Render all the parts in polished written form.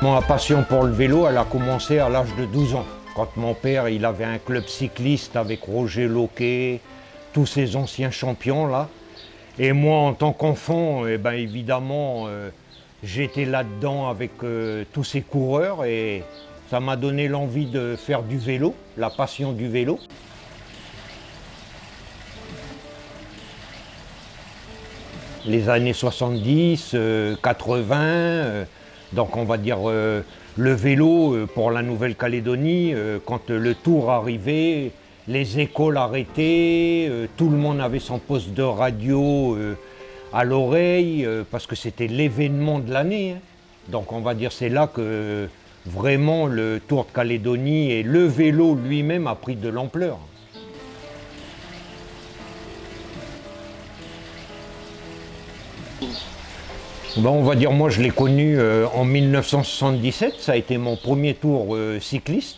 Ma passion pour le vélo, elle a commencé à l'âge de 12 ans. Quand mon père, il avait un club cycliste avec Roger Loquet, tous ces anciens champions là. Et moi, en tant qu'enfant, eh ben, évidemment, j'étais là-dedans avec tous ces coureurs et ça m'a donné l'envie de faire du vélo, la passion du vélo. Les années 70, 80, donc on va dire le vélo pour la Nouvelle-Calédonie, quand le Tour arrivait, les écoles arrêtaient, tout le monde avait son poste de radio à l'oreille, parce que c'était l'événement de l'année. Hein. Donc on va dire c'est là que vraiment le Tour de Calédonie et le vélo lui-même a pris de l'ampleur. Bon, on va dire, moi je l'ai connu en 1977, ça a été mon premier tour cycliste.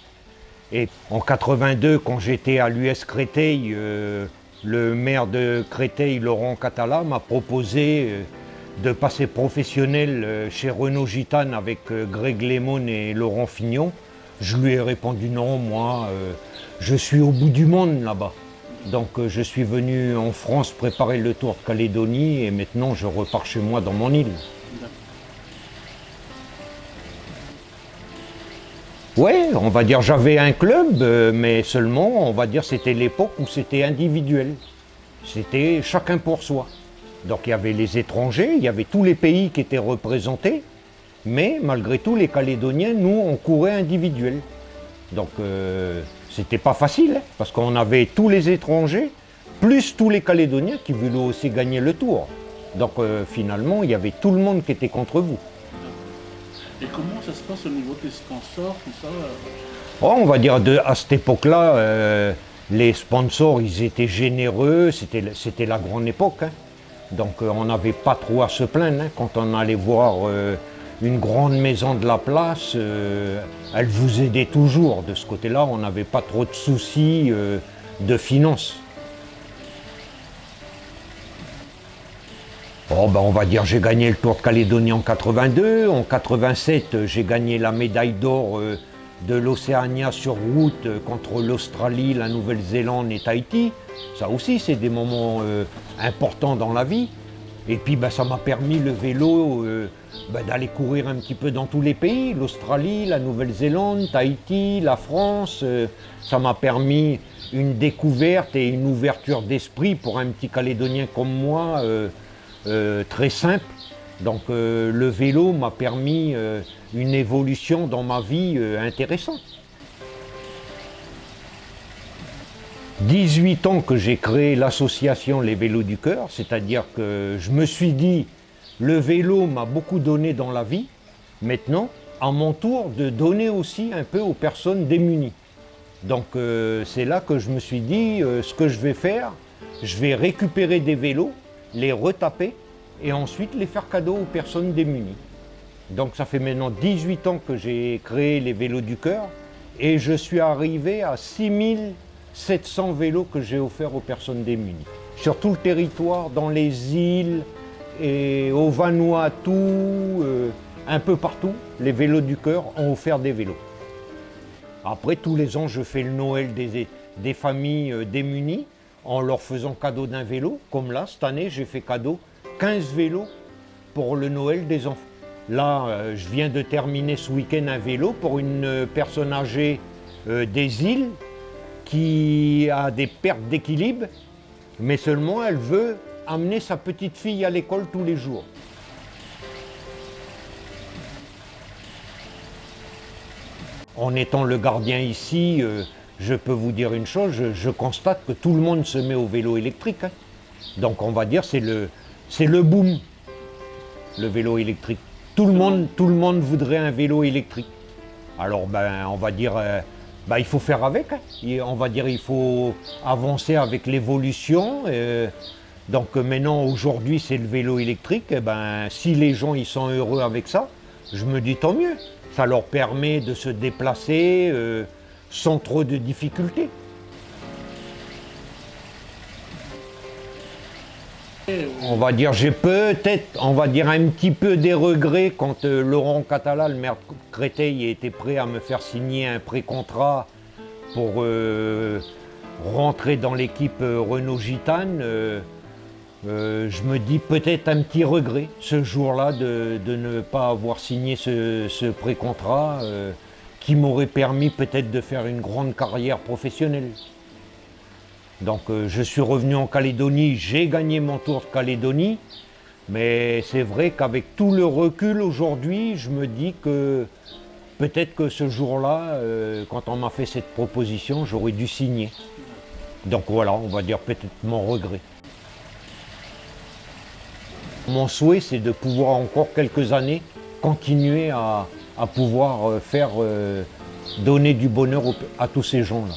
Et en 82, quand j'étais à l'US Créteil, le maire de Créteil, Laurent Catala, m'a proposé de passer professionnel chez Renault Gitane avec Greg Lemon et Laurent Fignon. Je lui ai répondu non, moi je suis au bout du monde là-bas. Donc je suis venu en France préparer le Tour de Calédonie et maintenant je repars chez moi dans mon île. Ouais, on va dire j'avais un club, mais seulement on va dire c'était l'époque où c'était individuel. C'était chacun pour soi. Donc il y avait les étrangers, il y avait tous les pays qui étaient représentés, mais malgré tout les Calédoniens, nous on courait individuel. Donc c'était pas facile, hein, parce qu'on avait tous les étrangers, plus tous les Calédoniens qui voulaient aussi gagner le Tour. Donc finalement, il y avait tout le monde qui était contre vous. Et comment ça se passe au niveau des sponsors, tout ça Oh, on va dire à cette époque-là, les sponsors, ils étaient généreux, c'était la grande époque. Hein. Donc on n'avait pas trop à se plaindre. Hein. Quand on allait voir une grande maison de la place, elle vous aidait toujours. De ce côté-là, on n'avait pas trop de soucis de finances. Oh, ben, on va dire j'ai gagné le Tour de Calédonie en 82. En 87, j'ai gagné la médaille d'or de l'Océania sur route contre l'Australie, la Nouvelle-Zélande et Tahiti. Ça aussi, c'est des moments importants dans la vie. Et puis ben, ça m'a permis le vélo d'aller courir un petit peu dans tous les pays, l'Australie, la Nouvelle-Zélande, Tahiti, la France. Ça m'a permis une découverte et une ouverture d'esprit pour un petit Calédonien comme moi, très simple. Donc le vélo m'a permis une évolution dans ma vie intéressante. 18 ans que j'ai créé l'association Les Vélos du Cœur, c'est-à-dire que je me suis dit, le vélo m'a beaucoup donné dans la vie, maintenant, à mon tour, de donner aussi un peu aux personnes démunies. Donc c'est là que je me suis dit, ce que je vais faire, je vais récupérer des vélos, les retaper et ensuite les faire cadeau aux personnes démunies. Donc ça fait maintenant 18 ans que j'ai créé Les Vélos du Cœur et je suis arrivé à 6700 vélos que j'ai offerts aux personnes démunies. Sur tout le territoire, dans les îles, et au Vanuatu, un peu partout, les Vélos du Cœur ont offert des vélos. Après, tous les ans, je fais le Noël des familles démunies en leur faisant cadeau d'un vélo. Comme là, cette année, j'ai fait cadeau 15 vélos pour le Noël des enfants. Là, je viens de terminer ce week-end un vélo pour une personne âgée des îles qui a des pertes d'équilibre, mais seulement elle veut amener sa petite fille à l'école tous les jours. En étant le gardien ici, je peux vous dire une chose, je constate que tout le monde se met au vélo électrique. Hein. Donc on va dire c'est le boom, le vélo électrique. Tout le monde voudrait un vélo électrique. Alors ben, on va dire, ben, il faut faire avec. Hein. On va dire il faut avancer avec l'évolution. Donc maintenant, aujourd'hui, c'est le vélo électrique. Et ben, si les gens ils sont heureux avec ça, je me dis tant mieux. Ça leur permet de se déplacer sans trop de difficultés. On va dire, j'ai peut-être, on va dire un petit peu des regrets quand Laurent Catala, le maire de Créteil, était prêt à me faire signer un pré-contrat pour rentrer dans l'équipe Renault Gitane. Je me dis peut-être un petit regret ce jour-là de ne pas avoir signé ce pré-contrat qui m'aurait permis peut-être de faire une grande carrière professionnelle. Donc je suis revenu en Calédonie, j'ai gagné mon Tour de Calédonie, mais c'est vrai qu'avec tout le recul aujourd'hui, je me dis que peut-être que ce jour-là, quand on m'a fait cette proposition, j'aurais dû signer. Donc voilà, on va dire peut-être mon regret. Mon souhait, c'est de pouvoir encore quelques années continuer à pouvoir donner du bonheur à tous ces gens-là.